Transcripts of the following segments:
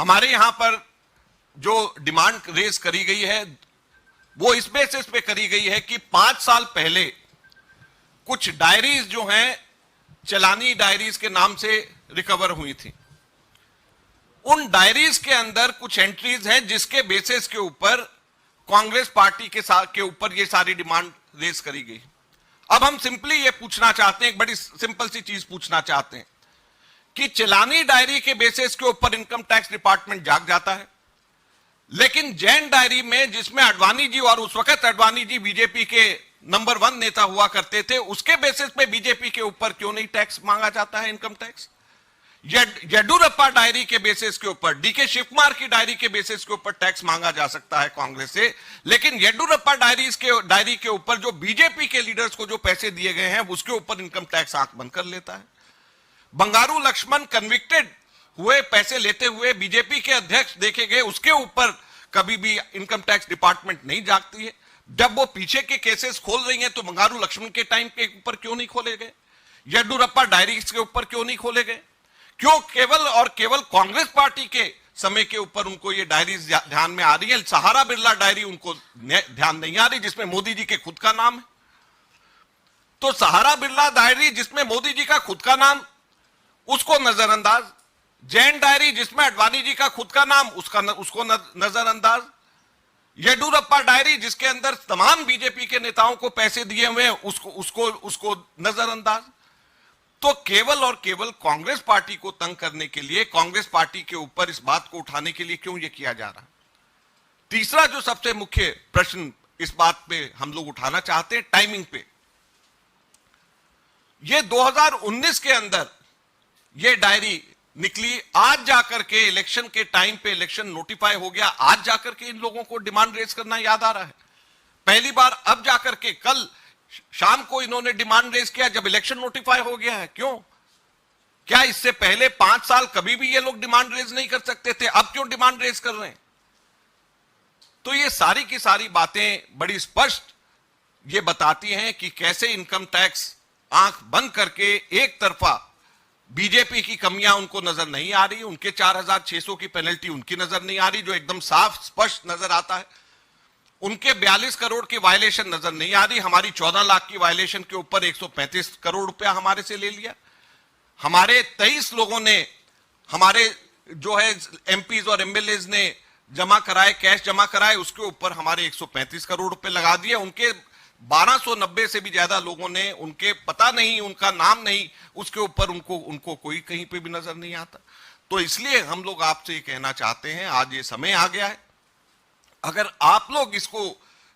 हमारे यहां पर जो डिमांड रेज करी गई है वो इस बेसिस पे करी गई है कि 5 साल पहले कुछ डायरीज जो हैं चलानी डायरीज के नाम से रिकवर हुई थी। उन डायरीज के अंदर कुछ एंट्रीज हैं जिसके बेसिस के ऊपर कांग्रेस पार्टी के ऊपर ये सारी डिमांड रेज करी गई। अब हम सिंपली ये पूछना चाहते हैं, एक बड़ी सिंपल सी चीज पूछना चाहते हैं कि चलानी डायरी के बेसिस के ऊपर इनकम टैक्स डिपार्टमेंट जाग जाता है, लेकिन जैन डायरी में जिसमें अडवाणी जी, और उस वक्त अडवाणी जी बीजेपी के नंबर 1 नेता हुआ करते थे, उसके बेसिस पे बीजेपी के ऊपर क्यों नहीं टैक्स मांगा जाता है, इनकम टैक्स? येडुरप्पा डायरी के बेसिस के ऊपर, डीके शिव कुमार की डायरी के बेसिस के ऊपर टैक्स मांगा जा सकता है कांग्रेस से, लेकिन येडुरप्पा डायरी के ऊपर जो बीजेपी के लीडर्स को जो पैसे दिए गए हैं उसके ऊपर इनकम टैक्स आंख बंद कर लेता है। बंगारू लक्ष्मण कन्विक्टेड हुए, पैसे लेते हुए बीजेपी के अध्यक्ष देखे गए, उसके ऊपर कभी भी इनकम टैक्स डिपार्टमेंट नहीं जागती है। जब वो पीछे के केसेस खोल रही हैं तो बंगारू लक्ष्मण के टाइम के ऊपर क्यों नहीं खोले गए? येडुरप्पा डायरीज के ऊपर क्यों नहीं खोले गए? क्यों केवल और केवल कांग्रेस पार्टी के समय के ऊपर उनको ये डायरीज ध्यान में आ रही है? सहारा बिरला डायरी उनको ध्यान नहीं आ रही जिसमें मोदी जी के खुद का नाम है। तो सहारा बिरला डायरी जिसमें मोदी जी का खुद का नाम, उसको नजरअंदाज। जैन डायरी जिसमें अडवाणी जी का खुद का नाम, उसको नजरअंदाज। येडुरप्पा डायरी जिसके अंदर तमाम बीजेपी के नेताओं को पैसे दिए हुए हैं, उसको नजरअंदाज। तो केवल और केवल कांग्रेस पार्टी को तंग करने के लिए, कांग्रेस पार्टी के ऊपर इस बात को उठाने के लिए क्यों यह किया जा रहा है? तीसरा जो सबसे मुख्य प्रश्न इस बात पे हम लोग उठाना चाहते हैं, टाइमिंग पे। ये 2019 के अंदर ये डायरी निकली, आज जाकर के इलेक्शन के टाइम पे इलेक्शन नोटिफाई हो गया, आज जाकर के इन लोगों को डिमांड रेज करना याद आ रहा है। पहली बार अब जाकर के कल शाम को इन्होंने डिमांड रेज किया जब इलेक्शन नोटिफाई हो गया है। क्यों? क्या इससे पहले 5 साल कभी भी ये लोग डिमांड रेज नहीं कर सकते थे? अब क्यों डिमांड रेज कर रहे हैं? तो ये सारी की सारी बातें बड़ी स्पष्ट ये बताती हैं कि कैसे इनकम टैक्स आंख बंद करके एक तरफा बीजेपी की कमियां उनको नजर नहीं आ रही, उनके 4600 की पेनल्टी उनकी नजर नहीं आ रही जो एकदम साफ स्पष्ट नजर आता है, उनके 42 करोड़ की वायलेशन नजर नहीं आ रही, हमारी 14 लाख की वायलेशन के ऊपर 135 करोड़ रुपया हमारे से ले लिया, हमारे 23 लोगों ने, हमारे जो है एमपीज और एमएलएज ने जमा कराए, कैश जमा कराए, उसके ऊपर हमारे 135 करोड़ रुपए लगा दिए, उनके 1290 से भी ज्यादा लोगों ने, उनके पता नहीं, उनका नाम नहीं, उसके ऊपर उनको कोई कहीं पे भी नजर नहीं आता। तो इसलिए हम लोग आपसे ये कहना चाहते हैं, आज ये समय आ गया है, अगर आप लोग इसको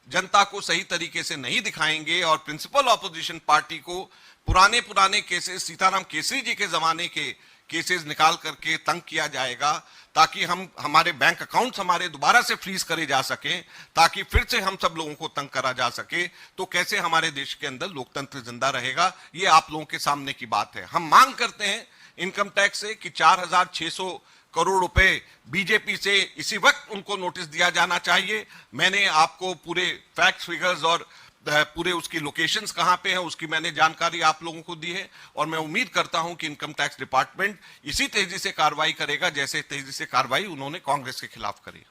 जनता को सही तरीके से नहीं दिखाएंगे और प्रिंसिपल ऑपोजिशन पार्टी को पुराने केसेस, सीताराम केसरी जी के जमाने के केसेस निकाल करके तंग किया जाएगा ताकि हमारे बैंक अकाउंट्स हमारे दोबारा से फ्रीज करे जा सकें, ताकि फिर से हम सब लोगों को तंग करा जा सके, तो कैसे हमारे देश के अंदर लोकतंत्र जिंदा रहेगा? ये आप लोगों के सामने की बात है। हम मांग करते हैं इनकम टैक्स से कि 4600 करोड़ रुपए बीजेपी से इसी वक्त उनको नोटिस दिया जाना चाहिए। मैंने आपको पूरे फैक्ट्स, फिगर्स और पूरे उसकी लोकेशंस कहां पे है उसकी मैंने जानकारी आप लोगों को दी है, और मैं उम्मीद करता हूं कि इनकम टैक्स डिपार्टमेंट इसी तेजी से कार्रवाई करेगा जैसे तेजी से कार्रवाई उन्होंने कांग्रेस के खिलाफ करी।